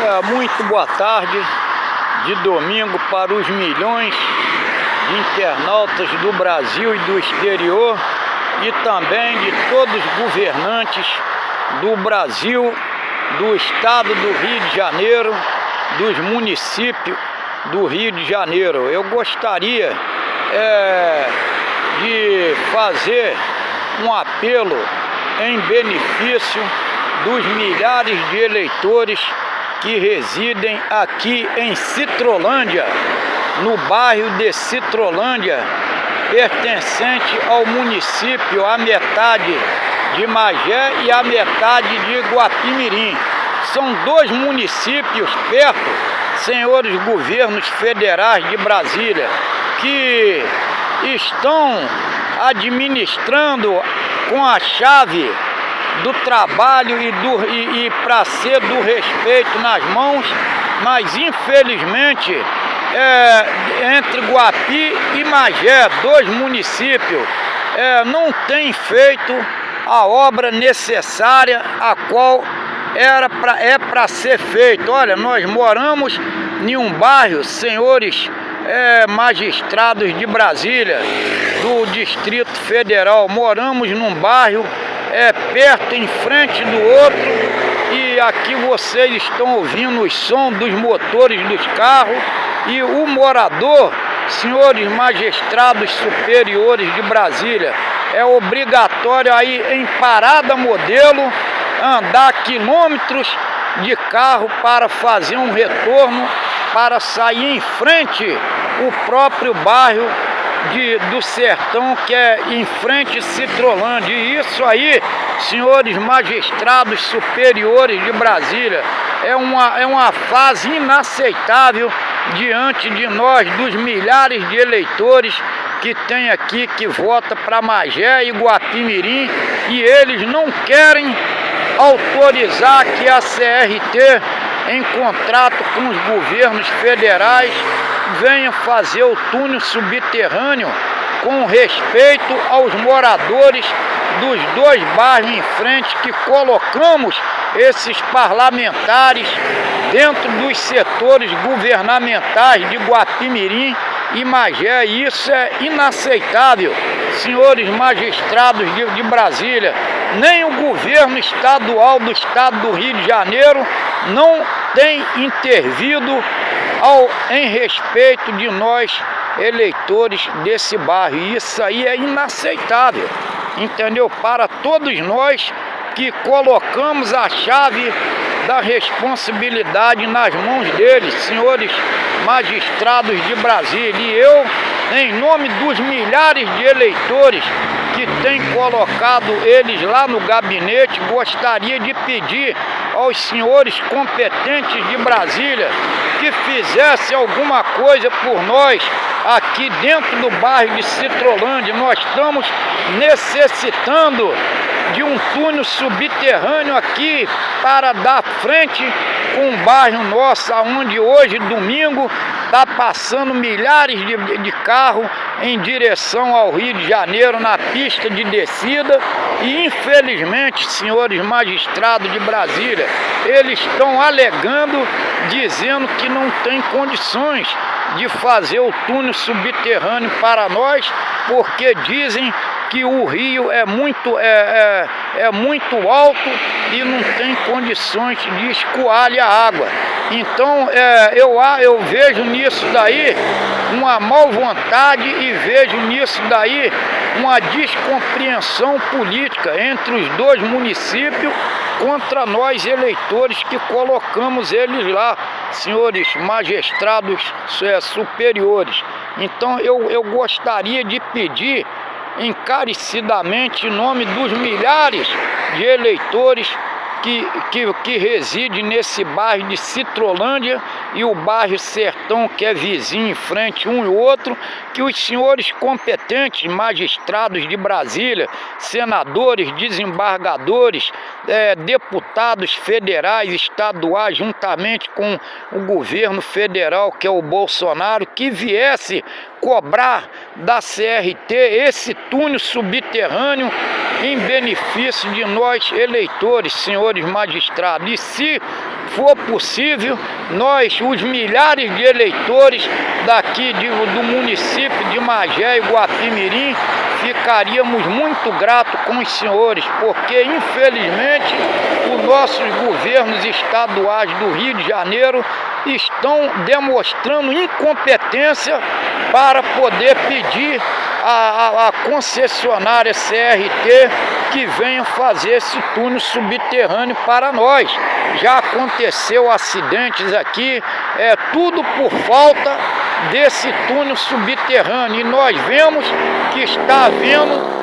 Muito boa tarde de domingo para os milhões de internautas do Brasil e do exterior e também de todos os governantes do Brasil, do estado do Rio de Janeiro, dos municípios do Rio de Janeiro. Eu gostaria de fazer um apelo em benefício dos milhares de eleitores que residem aqui em Citrolândia, no bairro de Citrolândia, pertencente ao município, a metade de Magé e a metade de Guapimirim. São dois municípios perto, senhores governos federais de Brasília, que estão administrando com a chave do trabalho e para ser do respeito nas mãos, mas infelizmente entre Guapi e Magé, dois municípios, não tem feito a obra necessária a qual é para ser feito. Olha, nós moramos em um bairro, senhores magistrados de Brasília, do Distrito Federal, moramos num bairro perto, em frente do outro, e aqui vocês estão ouvindo o som dos motores dos carros, e o morador, senhores magistrados superiores de Brasília, é obrigatório aí em parada modelo andar quilômetros de carro para fazer um retorno, para sair em frente o próprio bairro do Sertão, que é em frente a Citrolândia. E isso aí, senhores magistrados superiores de Brasília, é uma fase inaceitável diante de nós, dos milhares de eleitores que tem aqui, que vota para Magé e Guapimirim, e eles não querem autorizar que a CRT, em contrato com os governos federais, venha fazer o túnel subterrâneo com respeito aos moradores dos dois bairros em frente, que colocamos esses parlamentares dentro dos setores governamentais de Guapimirim e Magé. E isso é inaceitável, senhores magistrados de Brasília. Nem o governo estadual do estado do Rio de Janeiro não tem intervido em respeito de nós, eleitores desse bairro. E isso aí é inaceitável, entendeu? Para todos nós que colocamos a chave da responsabilidade nas mãos deles, senhores magistrados de Brasília. E eu, em nome dos milhares de eleitores que têm colocado eles lá no gabinete, gostaria de pedir aos senhores competentes de Brasília que fizesse alguma coisa por nós aqui dentro do bairro de Citrolândia. Nós estamos necessitando de um túnel subterrâneo aqui para dar frente com o bairro nosso, onde hoje, domingo, está passando milhares de carros em direção ao Rio de Janeiro na pista de descida. E infelizmente, senhores magistrados de Brasília, eles estão alegando, dizendo que não tem condições de fazer o túnel subterrâneo para nós, porque dizem que o rio é muito alto e não tem condições de escoar a água. Então eu vejo nisso daí uma má vontade e vejo nisso daí uma descompreensão política entre os dois municípios contra nós, eleitores, que colocamos eles lá, senhores magistrados superiores. Então eu gostaria de pedir encarecidamente, em nome dos milhares de eleitores que reside nesse bairro de Citrolândia e o bairro Sertão, que é vizinho em frente um e outro, que os senhores competentes magistrados de Brasília, senadores, desembargadores, deputados federais, estaduais, juntamente com o governo federal, que é o Bolsonaro, que viesse cobrar da CRT esse túnel subterrâneo em benefício de nós eleitores, senhores magistrados. E se for possível, nós, os milhares de eleitores daqui do município de Magé e Guapimirim, ficaríamos muito gratos com os senhores, porque infelizmente os nossos governos estaduais do Rio de Janeiro estão demonstrando incompetência para poder pedir a concessionária CRT que venha fazer esse túnel subterrâneo para nós. Já aconteceu acidentes aqui, tudo por falta desse túnel subterrâneo, e nós vemos que está havendo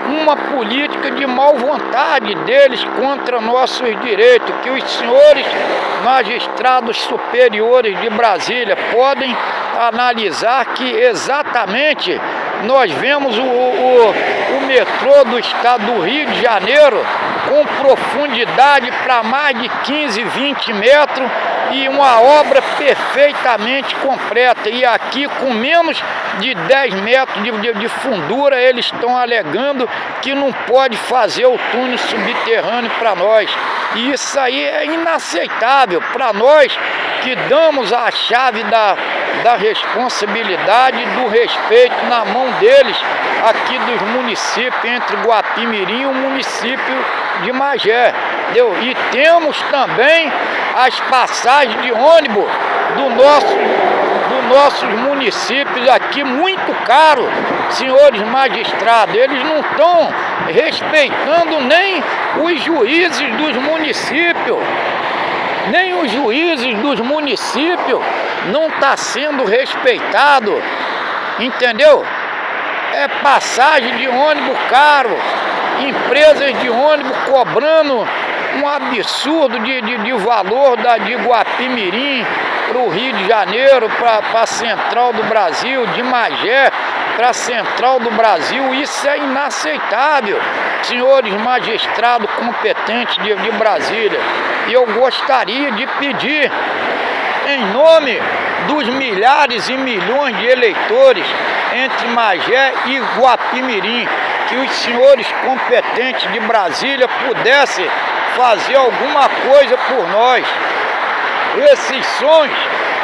uma política de mal vontade deles contra nossos direitos, que os senhores magistrados superiores de Brasília podem analisar, que exatamente nós vemos o metrô do estado do Rio de Janeiro com profundidade para mais de 15, 20 metros e uma obra perfeitamente completa. E aqui com menos de 10 metros de fundura eles estão alegando que não pode fazer o túnel subterrâneo para nós. E isso aí é inaceitável para nós que damos a chave da responsabilidade e do respeito na mão deles aqui dos municípios, entre Guapimirim e o município de Magé, entendeu? E temos também as passagens de ônibus dos nossos municípios aqui muito caro, senhores magistrados. Eles não estão respeitando nem os juízes dos municípios, nem os juízes dos municípios não está sendo respeitado, entendeu? É passagem de ônibus caro, empresas de ônibus cobrando um absurdo de valor de Guapimirim para o Rio de Janeiro, para a Central do Brasil, de Magé para a Central do Brasil. Isso é inaceitável, senhores magistrados competentes de Brasília. E eu gostaria de pedir, em nome dos milhares e milhões de eleitores entre Magé e Guapimirim, que os senhores competentes de Brasília pudessem fazer alguma coisa por nós. Esses sons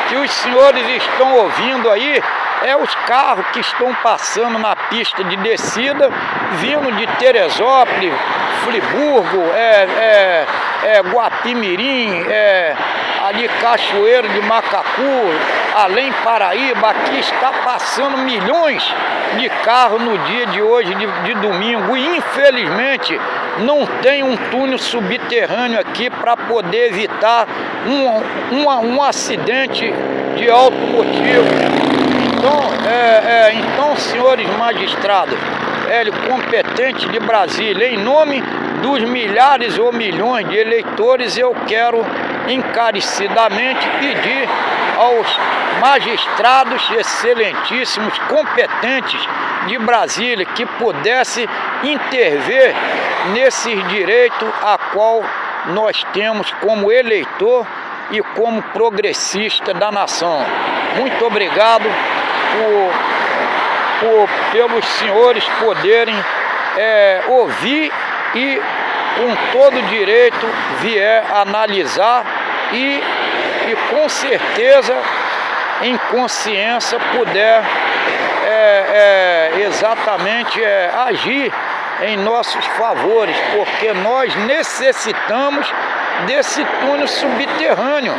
que os senhores estão ouvindo aí os carros que estão passando na pista de descida, vindo de Teresópolis, Friburgo, Guapimirim, ali Cachoeiro de Macacu, além Paraíba. Aqui está passando milhões de carros no dia de hoje, de domingo, e infelizmente não tem um túnel subterrâneo aqui para poder evitar um acidente de automotivo. Então, senhores magistrados, competentes de Brasília, em nome dos milhares ou milhões de eleitores, eu quero encarecidamente pedir aos magistrados excelentíssimos, competentes de Brasília, que pudesse intervir nesses direitos a qual nós temos como eleitor e como progressista da nação. Muito obrigado pelos senhores poderem ouvir e com todo direito vier analisar e com certeza em consciência puder exatamente agir em nossos favores, porque nós necessitamos desse túnel subterrâneo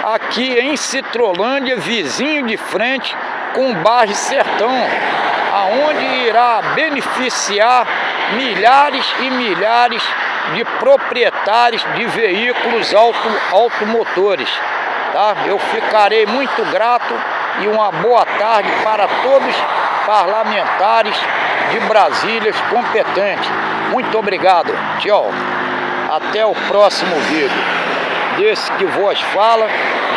aqui em Citrolândia, vizinho de frente com o bairro Sertão, aonde irá beneficiar milhares e milhares de proprietários de veículos automotores. Tá? Eu ficarei muito grato e uma boa tarde para todos os parlamentares de Brasília competentes. Muito obrigado. Tchau. Até o próximo vídeo. Desse que vos fala,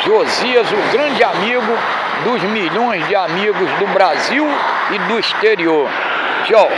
Josias, o grande amigo dos milhões de amigos do Brasil e do exterior. Tchau.